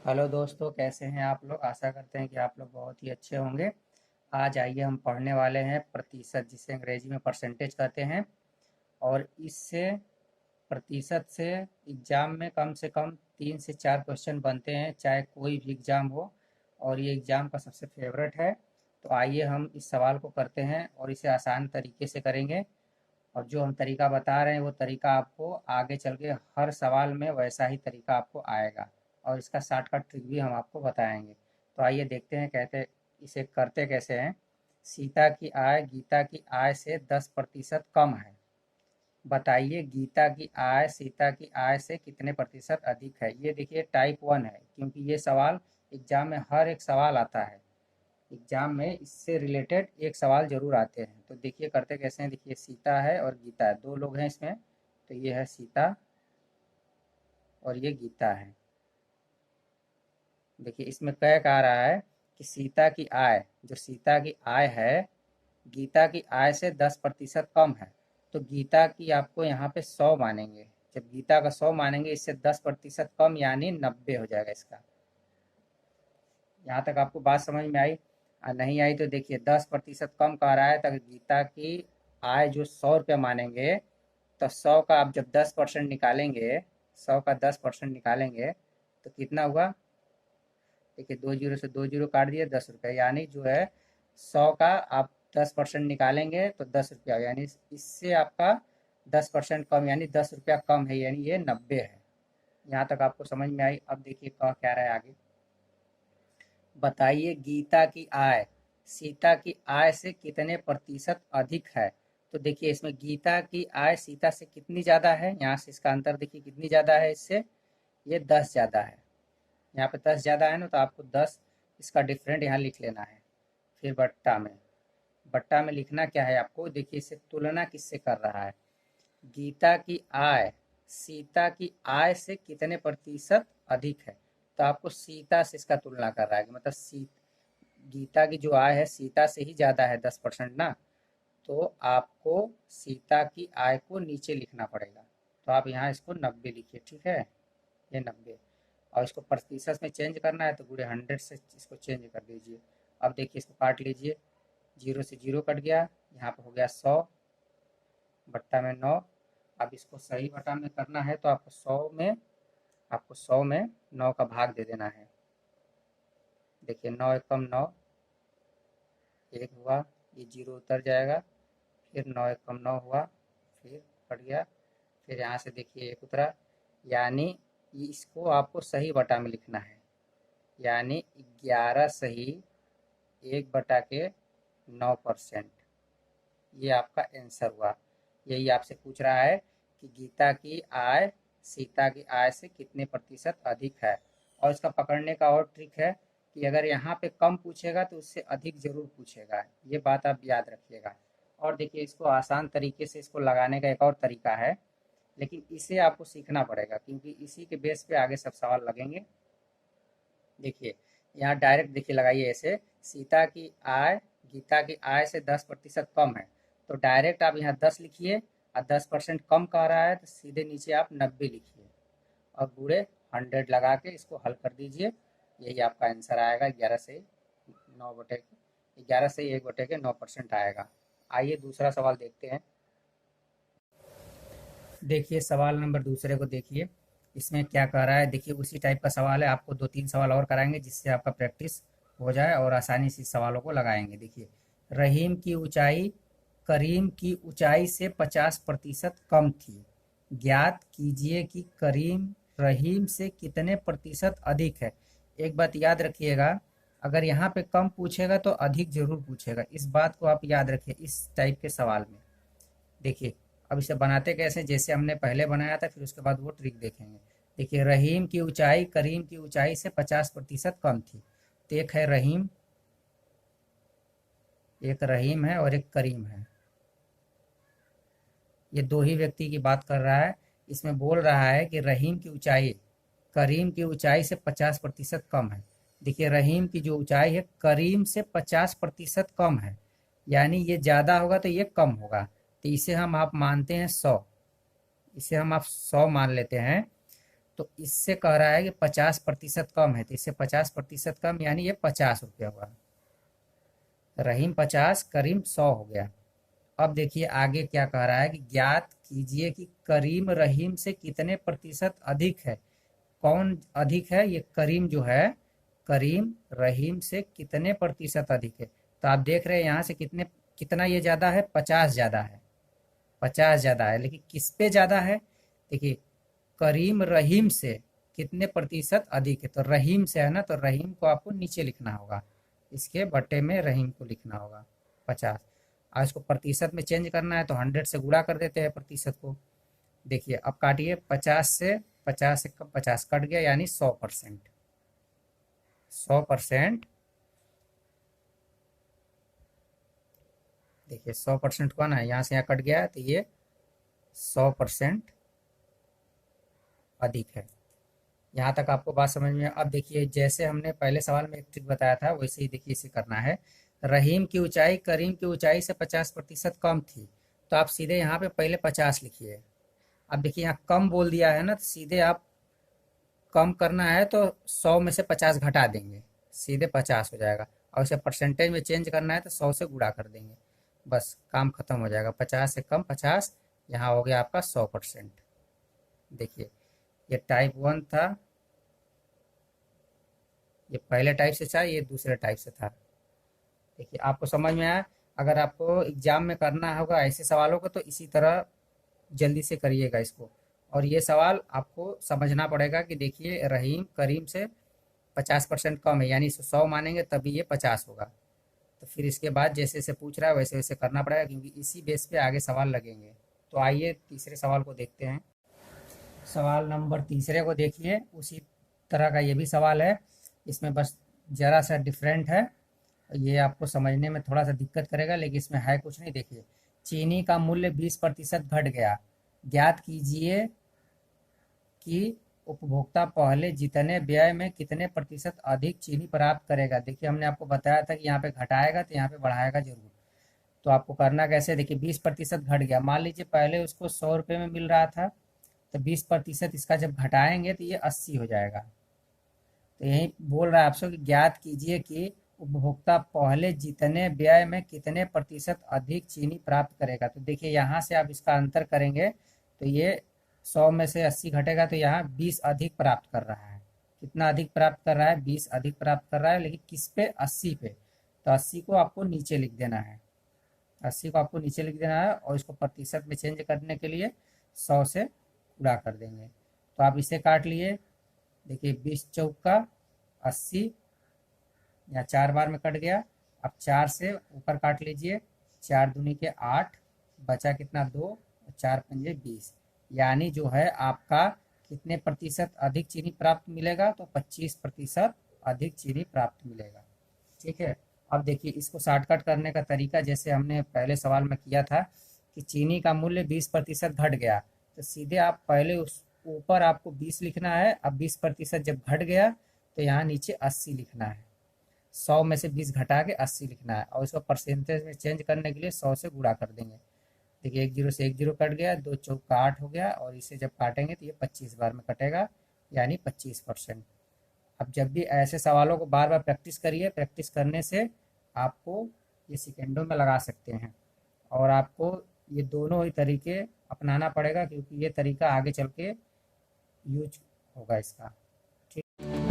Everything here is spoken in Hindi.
हेलो दोस्तों, कैसे हैं आप लोग। आशा करते हैं कि आप लोग बहुत ही अच्छे होंगे। आज आइए हम पढ़ने वाले हैं प्रतिशत, जिसे अंग्रेजी में परसेंटेज कहते हैं। और इससे प्रतिशत से एग्ज़ाम में कम से कम 3 से 4 क्वेश्चन बनते हैं, चाहे कोई भी एग्ज़ाम हो। और ये एग्ज़ाम का सबसे फेवरेट है। तो आइए हम इस सवाल को करते हैं और इसे आसान तरीके से करेंगे। और जो हम तरीका बता रहे हैं वो तरीका आपको आगे चल के हर सवाल में वैसा ही तरीका आपको आएगा। और इसका शॉर्टकट ट्रिक भी हम आपको बताएंगे। तो आइए देखते हैं कहते इसे करते कैसे हैं। सीता की आय गीता की आय से 10% कम है। बताइए गीता की आय सीता की आय से कितने प्रतिशत अधिक है। ये देखिए टाइप 1 है, क्योंकि ये सवाल एग्जाम में हर एक सवाल आता है। एग्जाम में इससे रिलेटेड एक सवाल जरूर आते हैं। तो देखिए करते कैसे हैं। देखिए सीता है और गीता है, दो लोग हैं इसमें। तो ये है सीता और ये गीता है। देखिए इसमें कह रहा है कि सीता की आय, जो सीता की आय है, गीता की आय से 10% कम है। तो गीता की आपको यहाँ पे 100 मानेंगे। जब गीता का 100 मानेंगे, इससे 10% कम यानी 90 हो जाएगा इसका। यहाँ तक आपको बात समझ में आई। नहीं आई तो देखिए 10% कम कह रहा है, तो गीता की आय जो 100 रुपया मानेंगे, तो 100 का आप जब 10% निकालेंगे, 100 का 10% निकालेंगे तो कितना हुआ। देखिए 2 जीरो से 2 जीरो काट दिए, 10 रुपया। यानी जो है 100 का आप 10% निकालेंगे तो 10 रुपया, यानी इससे आपका 10% कम यानी 10 रुपया कम है, यानी ये 90 है। यहाँ तक आपको समझ में आई। अब देखिए क्या रहा है आगे। बताइए गीता की आय सीता की आय से कितने प्रतिशत अधिक है। तो देखिए इसमें गीता की आय सीता से कितनी ज़्यादा है, यहाँ से इसका अंतर देखिए कितनी ज़्यादा है इससे। ये 10 ज़्यादा है। यहाँ पे 10 ज़्यादा है ना, तो आपको 10 इसका डिफरेंट यहाँ लिख लेना है। फिर बट्टा में लिखना क्या है आपको। देखिए इससे तुलना किससे कर रहा है। गीता की आय सीता की आय से कितने प्रतिशत अधिक है। तो आपको सीता से इसका तुलना कर रहा है कि मतलब गीता की जो आय है सीता से ही ज़्यादा है 10% ना। तो आपको सीता की आय को नीचे लिखना पड़ेगा। तो आप यहाँ इसको 90 लिखिए, ठीक है। ये 90। और इसको प्रतिशत में चेंज करना है तो पूरे 100 से इसको चेंज कर दीजिए। अब देखिए इसको काट लीजिए, 0 से 0 कट गया, यहाँ पर हो गया 100 बट्टा में 9। अब इसको सही बटा में करना है तो आपको 100 में 9 का भाग दे देना है। देखिए 9 एकम 9, 1 हुआ, ये 0 उतर जाएगा। फिर 9 एकम 9 हुआ, फिर कट गया, फिर यहाँ से देखिए 1 उतरा। यानी इसको आपको सही बटा में लिखना है, यानी 11 सही 1/9%। ये आपका आंसर हुआ। यही आपसे पूछ रहा है कि गीता की आय सीता की आय से कितने प्रतिशत अधिक है। और इसका पकड़ने का और ट्रिक है कि अगर यहाँ पे कम पूछेगा तो उससे अधिक जरूर पूछेगा। ये बात आप याद रखिएगा। और देखिए इसको आसान तरीके से इसको लगाने का एक और तरीका है, लेकिन इसे आपको सीखना पड़ेगा, क्योंकि इसी के बेस पे आगे सब सवाल लगेंगे। देखिए यहाँ डायरेक्ट देखिए लगाइए ऐसे, सीता की आय गीता की आय से 10% कम है। तो डायरेक्ट आप यहाँ 10 लिखिए, और 10% कम कह रहा है तो सीधे नीचे आप 90 लिखिए और पूरे 100 लगा के इसको हल कर दीजिए। यही आपका आंसर आएगा। 11 से 1/9% आएगा। आइए दूसरा सवाल देखते हैं। देखिए सवाल नंबर दूसरे को देखिए, इसमें क्या कह रहा है। देखिए उसी टाइप का सवाल है, आपको 2-3 सवाल और कराएंगे जिससे आपका प्रैक्टिस हो जाए और आसानी से इस सवालों को लगाएंगे। देखिए रहीम की ऊंचाई करीम की ऊंचाई से 50% कम थी। ज्ञात कीजिए कि करीम रहीम से कितने प्रतिशत अधिक है। एक बात याद रखिएगा, अगर यहाँ पे कम पूछेगा तो अधिक जरूर पूछेगा। इस बात को आप याद रखिए इस टाइप के सवाल में। देखिए अब इसे बनाते कैसे, जैसे हमने पहले बनाया था, फिर उसके बाद वो ट्रिक देखेंगे। देखिए रहीम की ऊंचाई करीम की ऊंचाई से 50% कम थी। तो एक है रहीम, एक रहीम है और एक करीम है। ये दो ही व्यक्ति की बात कर रहा है। इसमें बोल रहा है कि रहीम की ऊंचाई करीम की ऊंचाई से 50% कम है। देखिए रहीम की जो ऊंचाई है करीम से 50% कम है, यानी ये ज़्यादा होगा तो ये कम होगा। तो इसे हम आप मानते हैं 100, इसे हम आप 100 मान लेते हैं। तो इससे कह रहा है कि 50% कम है, तो इससे 50% कम यानी ये 50 रुपया हुआ। रहीम 50, करीम 100 हो गया। अब देखिए आगे क्या कह रहा है कि ज्ञात कीजिए कि करीम रहीम से कितने प्रतिशत अधिक है। कौन अधिक है? ये करीम जो है, करीम रहीम से कितने प्रतिशत अधिक है। तो आप देख रहे हैं यहाँ से कितना ये ज़्यादा है, 50 ज़्यादा है, 50 ज़्यादा है। लेकिन किस पे ज़्यादा है? देखिए करीम रहीम से कितने प्रतिशत अधिक है, तो रहीम से है ना, तो रहीम को आपको नीचे लिखना होगा, इसके बटे में रहीम को लिखना होगा 50। आज इसको प्रतिशत में चेंज करना है तो 100 से गुणा कर देते हैं प्रतिशत को। देखिए अब काटिए, 50 से 50 कट गया यानी 100%। 100%, देखिए 100% हुआ ना, यहाँ से यहाँ कट गया है तो ये 100% अधिक है। यहाँ तक आपको बात समझ में। अब देखिए जैसे हमने पहले सवाल में एक ट्रिक बताया था वैसे ही देखिए इसे करना है। रहीम की ऊंचाई करीम की ऊंचाई से 50% कम थी, तो आप सीधे यहाँ पे पहले 50 लिखिए। अब देखिए यहाँ कम बोल दिया है ना, तो सीधे आप कम करना है तो 100 में से 50 घटा देंगे, सीधे 50 हो जाएगा। और इसे परसेंटेज में चेंज करना है तो 100 से गुणा कर देंगे, बस काम खत्म हो जाएगा। 50 से कम 50, यहाँ हो गया आपका 100%। देखिए ये टाइप 1 था, ये पहले टाइप से था, ये दूसरे टाइप से था। देखिए आपको समझ में आया। अगर आपको एग्जाम में करना होगा ऐसे सवालों को तो इसी तरह जल्दी से करिएगा इसको। और ये सवाल आपको समझना पड़ेगा कि देखिए रहीम करीम से 50% कम है, यानी 100 मानेंगे तभी ये 50 होगा। तो फिर इसके बाद जैसे जैसे पूछ रहा है वैसे वैसे करना पड़ेगा, क्योंकि इसी बेस पे आगे सवाल लगेंगे। तो आइए तीसरे सवाल को देखते हैं। सवाल नंबर तीसरे को देखिए, उसी तरह का ये भी सवाल है, इसमें बस ज़रा सा डिफरेंट है। ये आपको समझने में थोड़ा सा दिक्कत करेगा, लेकिन इसमें है कुछ नहीं। देखिए चीनी का मूल्य 20% घट गया, ज्ञात कीजिए कि उपभोक्ता पहले जितने व्यय में कितने प्रतिशत अधिक चीनी प्राप्त करेगा। देखिए हमने आपको बताया था कि यहाँ पे घटाएगा तो यहाँ पे बढ़ाएगा जरूर। तो आपको करना कैसे, देखिए 20% घट गया, मान लीजिए पहले उसको 100 रुपये में मिल रहा था, तो 20% इसका जब घटाएंगे तो ये 80 हो जाएगा। तो यही बोल रहा है आपसे कि ज्ञात कीजिए कि उपभोक्ता पहले जितने व्यय में कितने प्रतिशत अधिक चीनी प्राप्त करेगा। तो देखिए यहाँ से आप इसका अंतर करेंगे तो ये 100 में से 80 घटेगा, तो यहाँ 20 अधिक प्राप्त कर रहा है। कितना अधिक प्राप्त कर रहा है? 20 अधिक प्राप्त कर रहा है, लेकिन किस पे? 80 पे। तो 80 को आपको नीचे लिख देना है, 80 को आपको नीचे लिख देना है, और इसको प्रतिशत में चेंज करने के लिए 100 से गुणा कर देंगे। तो आप इसे काट लिए, देखिए 20 चौका 80, या 4 बार में कट गया। अब 4 से ऊपर काट लीजिए, 4 दूनी के 8, बचा कितना? 2, 4 पंजे 20, यानी जो है आपका कितने प्रतिशत अधिक चीनी प्राप्त मिलेगा? तो 25% अधिक चीनी प्राप्त मिलेगा। ठीक है। अब देखिए इसको शॉर्टकट करने का तरीका जैसे हमने पहले सवाल में किया था कि चीनी का मूल्य 20% घट गया, तो सीधे आप पहले उस ऊपर आपको 20 लिखना है। अब 20% जब घट गया तो यहाँ नीचे 80 लिखना है, 100 में से 20 घटा के 80 लिखना है, और इसको परसेंटेज में चेंज करने के लिए 100 से गुणा कर देंगे। देखिए एक जीरो से एक जीरो कट गया, 2 चौका 8 हो गया, और इसे जब काटेंगे तो ये 25 बार में कटेगा, यानी 25%। अब जब भी ऐसे सवालों को बार बार प्रैक्टिस करिए, प्रैक्टिस करने से आपको ये सेकेंडों में लगा सकते हैं। और आपको ये दोनों ही तरीके अपनाना पड़ेगा, क्योंकि ये तरीका आगे चल के यूज होगा इसका। ठीक।